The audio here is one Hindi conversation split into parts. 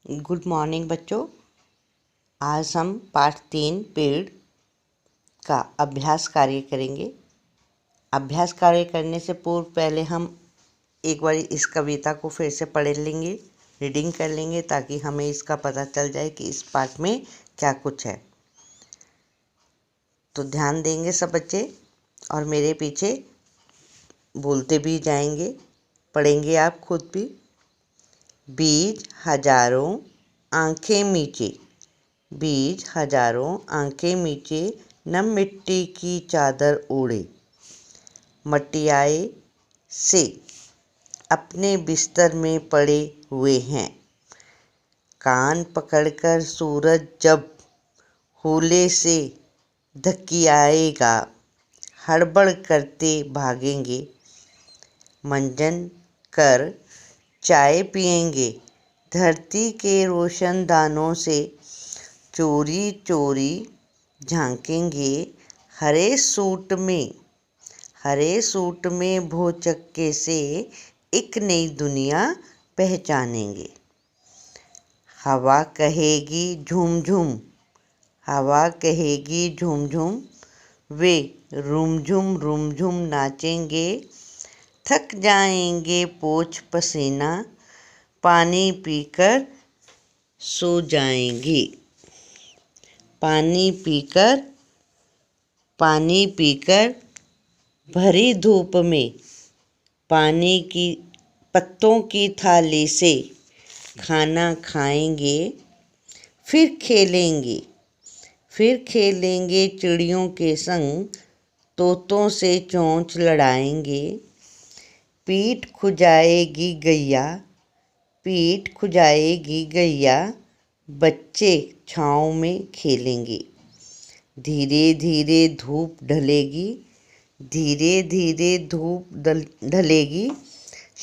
गुड मॉर्निंग बच्चों। आज हम पाठ 3 पेड़ का अभ्यास कार्य करेंगे। अभ्यास कार्य करने से पूर्व पहले हम एक बार इस कविता को फिर से पढ़ लेंगे, रीडिंग कर लेंगे, ताकि हमें इसका पता चल जाए कि इस पाठ में क्या कुछ है। तो ध्यान देंगे सब बच्चे और मेरे पीछे बोलते भी जाएंगे, पढ़ेंगे आप खुद भी। बीज हजारों आंखें मीचे, बीज हजारों आंखें मीचे, न मिट्टी की चादर ओढ़े। मटियाए से अपने बिस्तर में पड़े हुए हैं। कान पकड़कर सूरज जब होले से धकियाएगा, हड़बड़ करते भागेंगे। मंजन कर चाय पिएंगे, धरती के रोशनदानों से चोरी चोरी झांकेंगे। हरे सूट में भौचक्के से एक नई दुनिया पहचानेंगे। हवा कहेगी झूम झूम, हवा कहेगी झूम झूम, वे रुमझुम नाचेंगे। थक जाएंगे पोंछ पसीना, पानी पीकर सो जाएंगे। पानी पीकर भरी धूप में पानी की पत्तों की थाली से खाना खाएंगे। फिर खेलेंगे चिड़ियों के संग, तोतों से चोंच लड़ाएंगे। पीठ खुजाएगी गैया, बच्चे छाँव में खेलेंगे। धीरे धीरे धूप ढलेगी,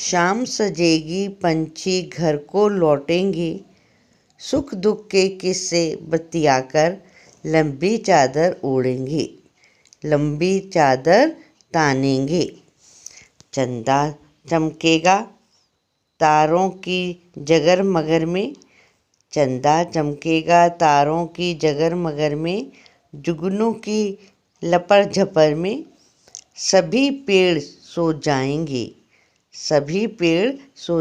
शाम सजेगी, पंछी घर को लौटेंगे। सुख दुख के किस्से बतियाकर लंबी चादर ओढ़ेंगे, लंबी चादर तानेंगे। चंदा चमकेगा तारों की जगरमगर में, चंदा चमकेगा तारों की जगरमगर में, जुगनू की लपड़ झपड़ में। सभी पेड़ सो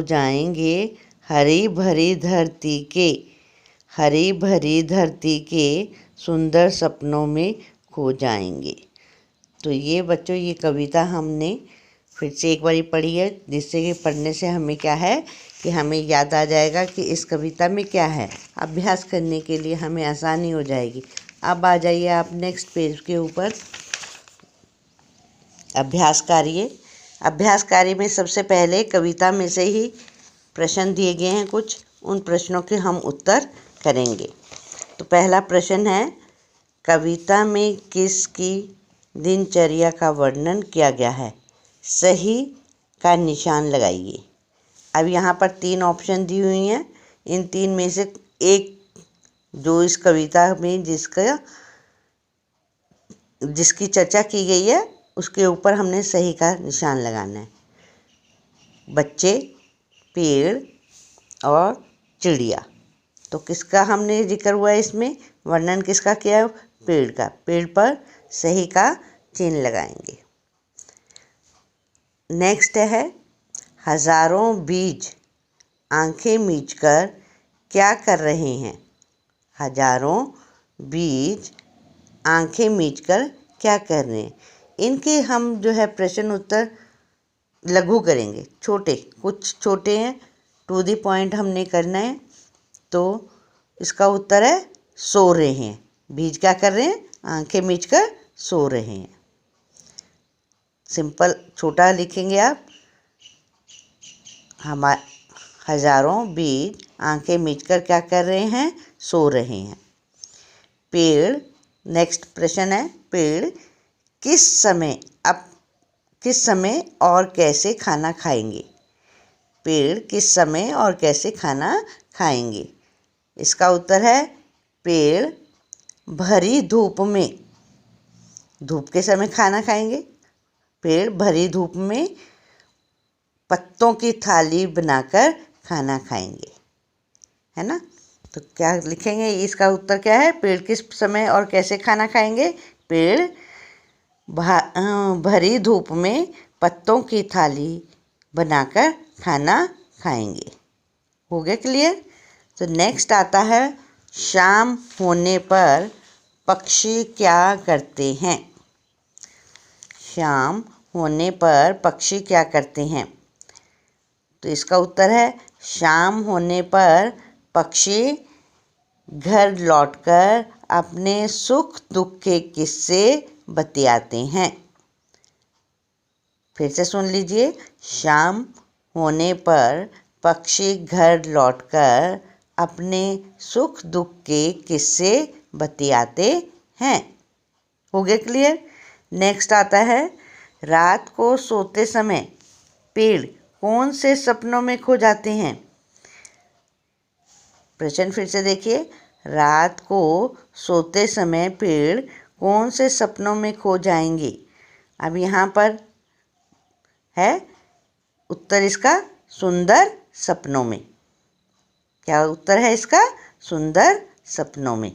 जाएंगे, हरी भरी धरती के सुंदर सपनों में खो जाएंगे। तो ये बच्चों, ये कविता हमने फिर से एक बारी पढ़ी है, जिससे कि पढ़ने से हमें क्या है कि हमें याद आ जाएगा कि इस कविता में क्या है। अभ्यास करने के लिए हमें आसानी हो जाएगी। अब आ जाइए आप नेक्स्ट पेज के ऊपर। अभ्यास कार्य में सबसे पहले कविता में से ही प्रश्न दिए गए हैं कुछ, उन प्रश्नों के हम उत्तर करेंगे। तो पहला प्रश्न है, कविता में किसकी दिनचर्या का वर्णन किया गया है? सही का निशान लगाइए। अब यहाँ पर 3 ऑप्शन दी हुई हैं। इन 3 में से एक जो इस कविता में जिसकी चर्चा की गई है, उसके ऊपर हमने सही का निशान लगाना है। बच्चे, पेड़ और चिड़िया। तो किसका हमने जिक्र हुआ है इसमें? वर्णन किसका किया है? पेड़ का। पेड़ पर सही का चिन्ह लगाएंगे। नेक्स्ट है, हजारों बीज आंखें मीचकर क्या कर रहे हैं? हजारों बीज आंखें मीचकर क्या कर रहे हैं? इनके हम जो है प्रश्न उत्तर लघु करेंगे, कुछ छोटे हैं, टू द पॉइंट हमने करना है। तो इसका उत्तर है सो रहे हैं। बीज क्या कर रहे हैं? आंखें मीचकर सो रहे हैं। सिंपल छोटा लिखेंगे आप। हजारों बीज आंखें मीचकर क्या कर रहे हैं? सो रहे हैं। पेड़, नेक्स्ट प्रश्न है, पेड़ किस समय और कैसे खाना खाएंगे? पेड़ किस समय और कैसे खाना खाएंगे? इसका उत्तर है, पेड़ भरी धूप में, धूप के समय खाना खाएंगे। पेड़ भरी धूप में पत्तों की थाली बनाकर खाना खाएंगे, है ना। तो क्या लिखेंगे, इसका उत्तर क्या है, पेड़ किस समय और कैसे खाना खाएंगे। पेड़ भरी धूप में पत्तों की थाली बनाकर खाना खाएंगे। हो गया क्लियर। तो नेक्स्ट आता है, शाम होने पर पक्षी क्या करते हैं। शाम होने पर पक्षी क्या करते हैं। तो इसका उत्तर है, शाम होने पर पक्षी घर लौटकर अपने सुख दुख के किस्से बतियाते हैं। फिर से सुन लीजिए, शाम होने पर पक्षी घर लौटकर अपने सुख दुख के किस्से बतियाते हैं। हो गया क्लियर। नेक्स्ट आता है, रात को सोते समय पेड़ कौन से सपनों में खो जाते हैं। प्रश्न फिर से देखिए, रात को सोते समय पेड़ कौन से सपनों में खो जाएंगे। अब यहाँ पर है उत्तर इसका, सुंदर सपनों में। क्या उत्तर है इसका, सुंदर सपनों में।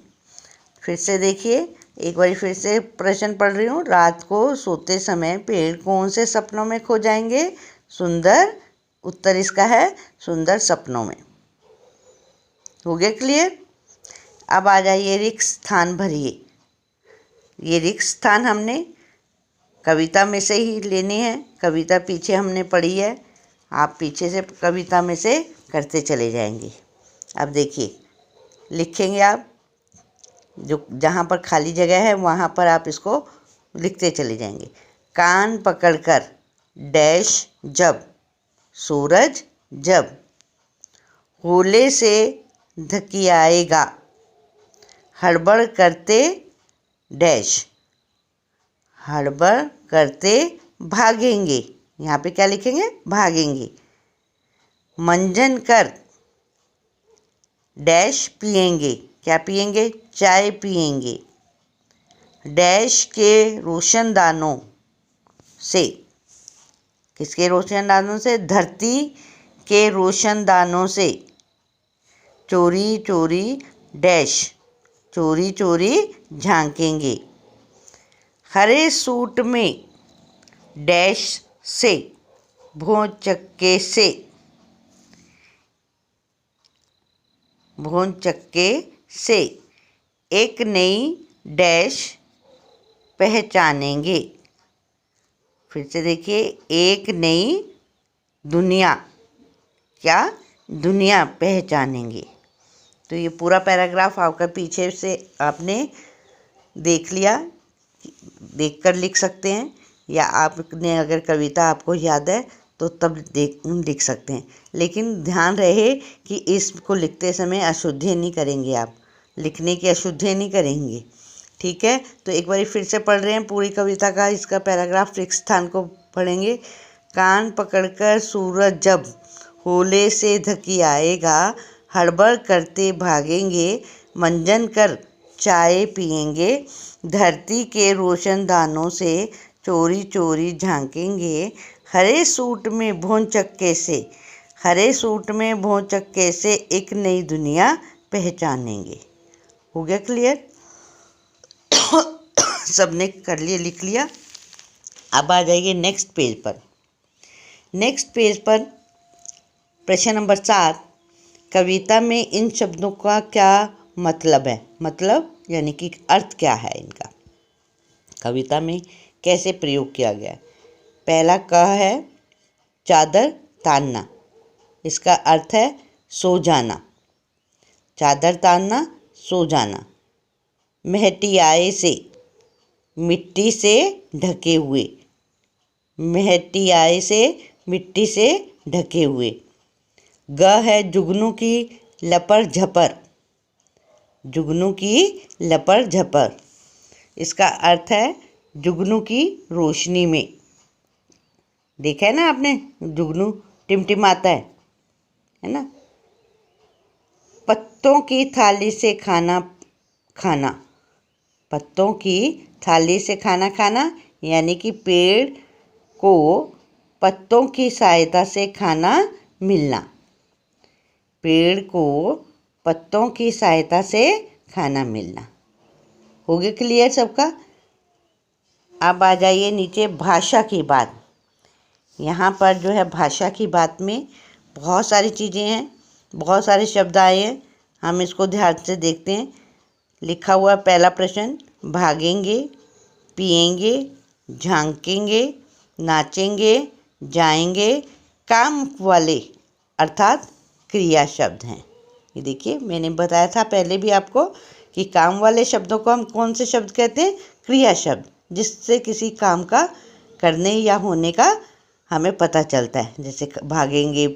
फिर से देखिए, एक बार फिर से प्रश्न पढ़ रही हूँ, रात को सोते समय पेड़ कौन से सपनों में खो जाएंगे। सुंदर, उत्तर इसका है सुंदर सपनों में। हो गया क्लियर। अब आ जाइए, रिक्त स्थान भरिए। ये रिक्त स्थान हमने कविता में से ही लेने हैं। कविता पीछे हमने पढ़ी है, आप पीछे से कविता में से करते चले जाएंगे। अब देखिए, लिखेंगे आप, जो जहाँ पर खाली जगह है वहाँ पर आप इसको लिखते चले जाएंगे। कान पकड़कर डैश जब, सूरज जब होले से धकियाएगा, हड़बड़ करते डैश, हड़बड़ करते भागेंगे। यहाँ पे क्या लिखेंगे, भागेंगे। मंजन कर डैश पिएंगे, क्या पिएंगे, चाय पिएंगे। डैश के रोशनदानों से, किसके रोशनदानों से, धरती के रोशनदानों से चोरी चोरी डैश, चोरी चोरी झांकेंगे। हरे सूट में डैश से, भों चक्के से, भों चक्के से एक नई डैश पहचानेंगे। फिर से देखिए, एक नई दुनिया, क्या, दुनिया पहचानेंगे। तो ये पूरा पैराग्राफ आपका पीछे से आपने देख लिया, देखकर लिख सकते हैं, या आपने अगर कविता आपको याद है तो तब लिख सकते हैं। लेकिन ध्यान रहे कि इसको लिखते समय अशुद्धि नहीं करेंगे, आप लिखने की अशुद्धि नहीं करेंगे। ठीक है, तो एक बार फिर से पढ़ रहे हैं पूरी कविता का, इसका पैराग्राफ रिक्त स्थान को पढ़ेंगे। कान पकड़कर सूरज जब होले से धकियाएगा, हड़बड़ करते भागेंगे। मंजन कर चाय पिएंगे, धरती के रोशनदानों से चोरी चोरी झांकेंगे। हरे सूट में भों चक्के से, हरे सूट में भों चक्के से एक नई दुनिया पहचानेंगे। हो गया क्लियर। सबने कर लिए, लिख लिया। अब आ जाइए नेक्स्ट पेज पर। नेक्स्ट पेज पर प्रश्न नंबर 7, कविता में इन शब्दों का क्या मतलब है। मतलब यानी कि अर्थ क्या है इनका, कविता में कैसे प्रयोग किया गया है। पहला क है चादर तानना, इसका अर्थ है सो जाना, चादर तानना, सो जाना। महटियाए से, मिट्टी से ढके हुए, महटियाए से, मिट्टी से ढके हुए। ग है जुगनू की लपर झपर, जुगनू की लपर झपर, इसका अर्थ है जुगनू की रोशनी में। देखा है ना आपने, जुगनू टिमटिमाता है ना। पत्तों की थाली से खाना खाना, पत्तों की थाली से खाना खाना यानी कि पेड़ को पत्तों की सहायता से खाना मिलना, पेड़ को पत्तों की सहायता से खाना मिलना। हो गया क्लियर सबका? अब आ जाइए नीचे भाषा की बात। यहाँ पर जो है भाषा की बात में बहुत सारी चीज़ें हैं, बहुत सारे शब्द आए हैं। हम इसको ध्यान से देखते हैं। लिखा हुआ पहला प्रश्न, भागेंगे, पिएंगे, झांकेंगे, नाचेंगे, जाएंगे, काम वाले अर्थात क्रिया शब्द हैं। ये देखिए, मैंने बताया था पहले भी आपको कि काम वाले शब्दों को हम कौन से शब्द कहते हैं? क्रिया शब्द, जिससे किसी काम का करने या होने का हमें पता चलता है। जैसे भागेंगे,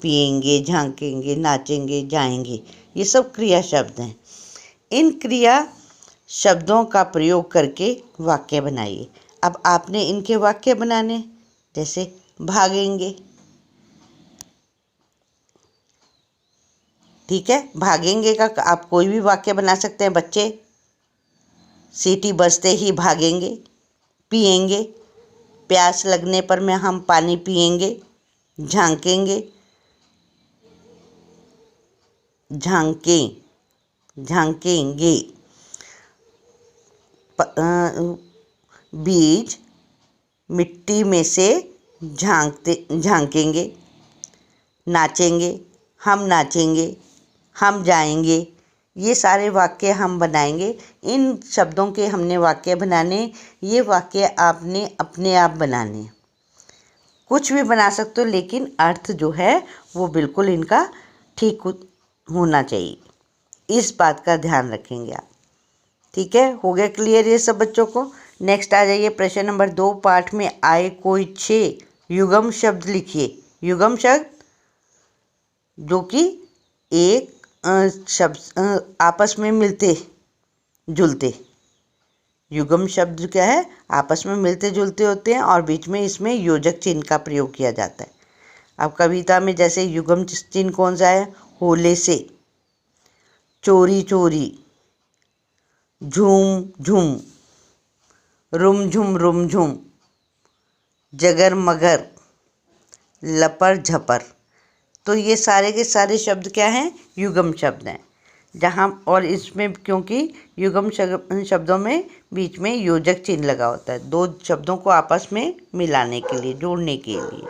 पिएंगे, झांकेंगे, नाचेंगे, जाएंगे, ये सब क्रिया शब्द हैं। इन क्रिया शब्दों का प्रयोग करके वाक्य बनाइए। अब आपने इनके वाक्य बनाने, जैसे भागेंगे, ठीक है, भागेंगे का आप कोई भी वाक्य बना सकते हैं। बच्चे सीटी बजते ही भागेंगे। पिएंगे, प्यास लगने पर में हम पानी पिएंगे। झांकेंगे, झांकेंगे। बीज मिट्टी में से झांकेंगे। नाचेंगे, हम नाचेंगे, हम जाएंगे। ये सारे वाक्य हम बनाएंगे। इन शब्दों के हमने वाक्य बनाने, ये वाक्य आपने अपने आप बनाने। कुछ भी बना सकते हो, लेकिन अर्थ जो है वो बिल्कुल इनका ठीक होना चाहिए। इस बात का ध्यान रखेंगे आप। ठीक है, हो गया क्लियर ये सब बच्चों को? नेक्स्ट आ जाइए प्रश्न नंबर 2। पाठ में आए कोई 6 युग्म शब्द लिखिए। युग्म शब्द जो कि एक शब्द आपस में मिलते जुलते। युग्म शब्द क्या है? आपस में मिलते जुलते होते हैं और बीच में इसमें योजक चिन्ह का प्रयोग किया जाता है। अब कविता में जैसे युग्म चिन्ह कौन सा है? होले से, चोरी चोरी, झूम झूम, रुम झुम, जगर मगर, लपर झपर। तो ये सारे के सारे शब्द क्या हैं? युग्म शब्द हैं। जहाँ और इसमें क्योंकि युग्म शब्दों में बीच में योजक चिन्ह लगा होता है, दो शब्दों को आपस में मिलाने के लिए, जोड़ने के लिए।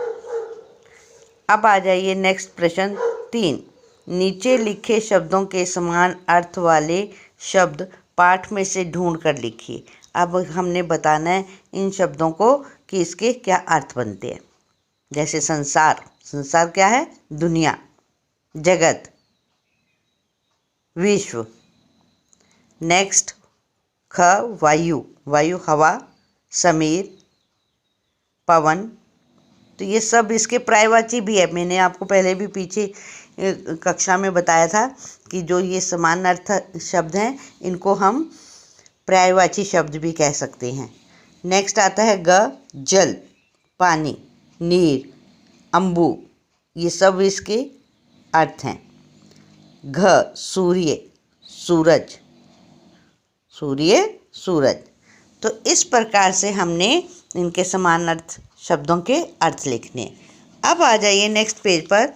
अब आ जाइए नेक्स्ट प्रश्न 3। नीचे लिखे शब्दों के समान अर्थ वाले शब्द पाठ में से ढूंढ कर लिखिए। अब हमने बताना है इन शब्दों को कि इसके क्या अर्थ बनते हैं। जैसे संसार, संसार क्या है? दुनिया, जगत, विश्व। नेक्स्ट ख, वायु, वायु हवा, समीर, पवन। तो ये सब इसके पर्यायवाची भी है। मैंने आपको पहले भी पीछे कक्षा में बताया था कि जो ये समान अर्थ शब्द हैं इनको हम पर्यायवाची शब्द भी कह सकते हैं। नेक्स्ट आता है ग, जल, पानी, नीर, अम्बु। ये सब इसके अर्थ हैं। घ, सूर्य, सूरज, सूर्य, सूरज। तो इस प्रकार से हमने इनके समान अर्थ शब्दों के अर्थ लिखने। अब आ जाइए नेक्स्ट पेज पर।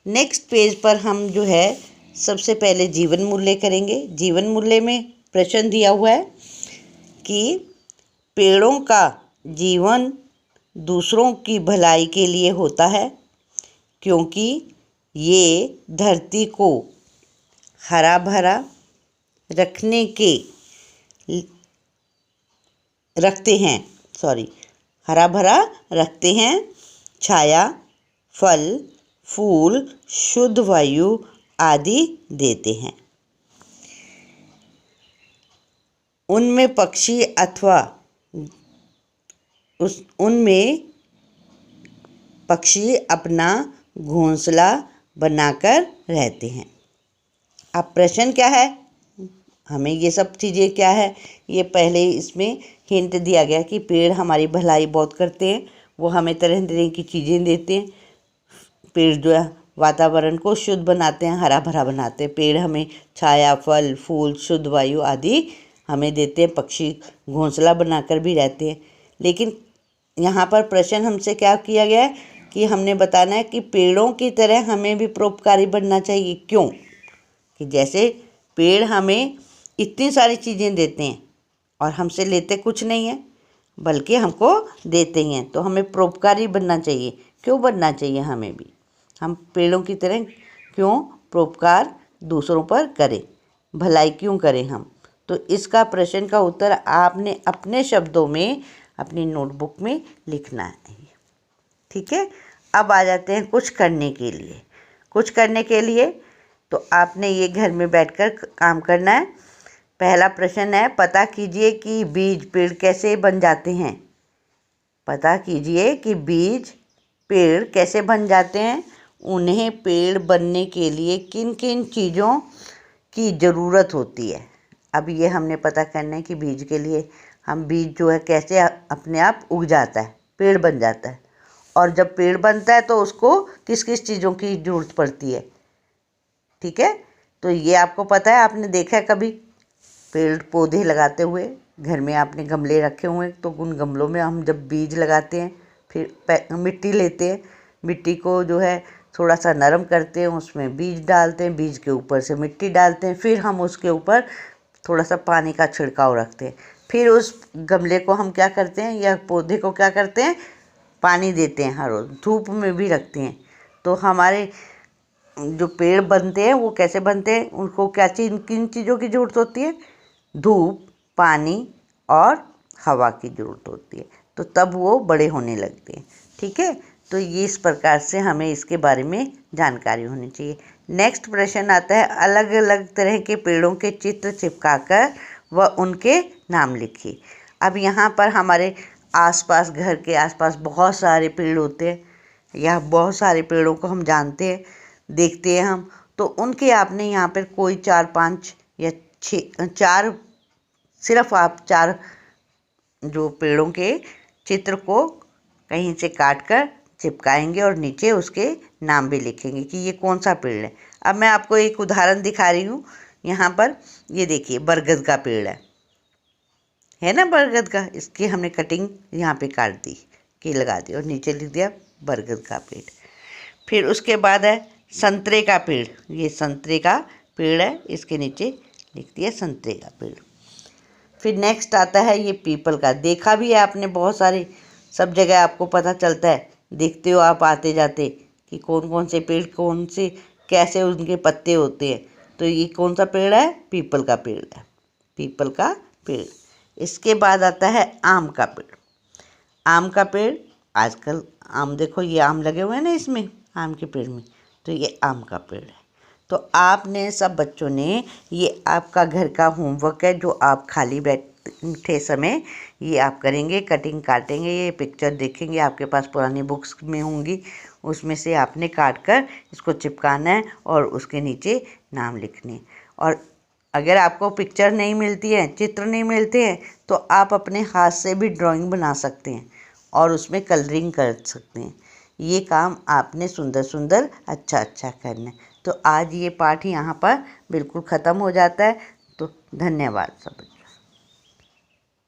नेक्स्ट पेज पर हम जो है सबसे पहले जीवन मूल्य करेंगे। जीवन मूल्य में प्रश्न दिया हुआ है कि पेड़ों का जीवन दूसरों की भलाई के लिए होता है, क्योंकि ये धरती को हरा भरा हरा भरा रखते हैं। छाया, फल, फूल, शुद्ध वायु आदि देते हैं। उनमें पक्षी अथवा उनमें पक्षी अपना घोंसला बनाकर रहते हैं। अब प्रश्न क्या है? हमें ये सब चीज़ें क्या है, ये पहले इसमें हिंट दिया गया कि पेड़ हमारी भलाई बहुत करते हैं, वो हमें तरह तरह की चीज़ें देते हैं। पेड़ जो है वातावरण को शुद्ध बनाते हैं, हरा भरा बनाते हैं। पेड़ हमें छाया, फल, फूल, शुद्ध वायु आदि हमें देते हैं। पक्षी घोंसला बनाकर भी रहते हैं। लेकिन यहाँ पर प्रश्न हमसे क्या किया गया है कि हमने बताना है कि पेड़ों की तरह हमें भी परोपकारी बनना चाहिए। क्यों? कि जैसे पेड़ हमें इतनी सारी चीज़ें देते हैं और हमसे लेते कुछ नहीं है, बल्कि हमको देते ही हैं, तो हमें परोपकारी बनना चाहिए। क्यों बनना चाहिए हमें भी? हम पेड़ों की तरह क्यों परोपकार दूसरों पर करें, भलाई क्यों करें हम? तो इसका प्रश्न का उत्तर आपने अपने शब्दों में अपनी नोटबुक में लिखना है। ठीक है, अब आ जाते हैं कुछ करने के लिए। कुछ करने के लिए तो आपने ये घर में बैठकर काम करना है। पहला प्रश्न है, पता कीजिए कि बीज पेड़ कैसे बन जाते हैं। पता कीजिए कि बीज पेड़ कैसे बन जाते हैं। उन्हें पेड़ बनने के लिए किन किन चीज़ों की ज़रूरत होती है। अब ये हमने पता करना है कि बीज के लिए हम बीज जो है कैसे अपने आप उग जाता है, पेड़ बन जाता है। और जब पेड़ बनता है तो उसको किस किस चीज़ों की ज़रूरत पड़ती है। ठीक है, तो ये आपको पता है, आपने देखा है कभी पेड़ पौधे लगाते हुए। घर में आपने गमले रखे हुए हैं तो उन गमलों में हम जब बीज लगाते हैं, फिर मिट्टी लेते हैं, मिट्टी को जो है थोड़ा सा नरम करते हैं, उसमें बीज डालते हैं, बीज के ऊपर से मिट्टी डालते हैं, फिर हम उसके ऊपर थोड़ा सा पानी का छिड़काव रखते हैं। फिर उस गमले को हम क्या करते हैं या पौधे को क्या करते हैं, पानी देते हैं, हर रोज़ धूप में भी रखते हैं। तो हमारे जो पेड़ बनते हैं वो कैसे बनते हैं, उनको क्या किन चीज़ों की ज़रूरत होती है? धूप, पानी और हवा की ज़रूरत होती है, तो तब वो बड़े होने लगते हैं। ठीक है, तो ये इस प्रकार से हमें इसके बारे में जानकारी होनी चाहिए। नेक्स्ट प्रश्न आता है, अलग अलग तरह के पेड़ों के चित्र चिपकाकर व उनके नाम लिखिए। अब यहाँ पर हमारे आसपास, घर के आसपास बहुत सारे पेड़ होते हैं, या बहुत सारे पेड़ों को हम जानते हैं, देखते हैं हम, तो उनके आपने यहाँ पर कोई 4-5 या 4, सिर्फ आप 4 जो पेड़ों के चित्र को कहीं से काट कर चिपकाएंगे और नीचे उसके नाम भी लिखेंगे कि ये कौन सा पेड़ है। अब मैं आपको एक उदाहरण दिखा रही हूँ। यहाँ पर ये देखिए, बरगद का पेड़ है ना, बरगद का। इसकी हमने कटिंग यहाँ पे काट दी कि लगा दी और नीचे लिख दिया बरगद का पेड़। फिर उसके बाद है संतरे का पेड़। ये संतरे का पेड़ है, इसके नीचे लिख दिया संतरे का पेड़। फिर नेक्स्ट आता है ये पीपल का। देखा भी है आपने, बहुत सारे सब जगह आपको पता चलता है, देखते हो आप आते जाते कि कौन कौन से पेड़, कौन से कैसे उनके पत्ते होते हैं। तो ये कौन सा पेड़ है? पीपल का पेड़ है, पीपल का पेड़। इसके बाद आता है आम का पेड़। आम का पेड़, आजकल आम देखो, ये आम लगे हुए हैं ना इसमें, आम के पेड़ में, तो ये आम का पेड़ है। तो आपने सब बच्चों ने, ये आपका घर का होमवर्क है जो आप खाली बैठे समय ये आप करेंगे, कटिंग काटेंगे, ये पिक्चर देखेंगे, आपके पास पुरानी बुक्स में होंगी, उसमें से आपने काट कर इसको चिपकाना है और उसके नीचे नाम लिखने। और अगर आपको पिक्चर नहीं मिलती है, चित्र नहीं मिलते हैं, तो आप अपने हाथ से भी ड्राइंग बना सकते हैं और उसमें कलरिंग कर सकते हैं। ये काम आपने सुंदर सुंदर अच्छा अच्छा करना है। तो आज ये पाठ यहाँ पर बिल्कुल ख़त्म हो जाता है। तो धन्यवाद सब।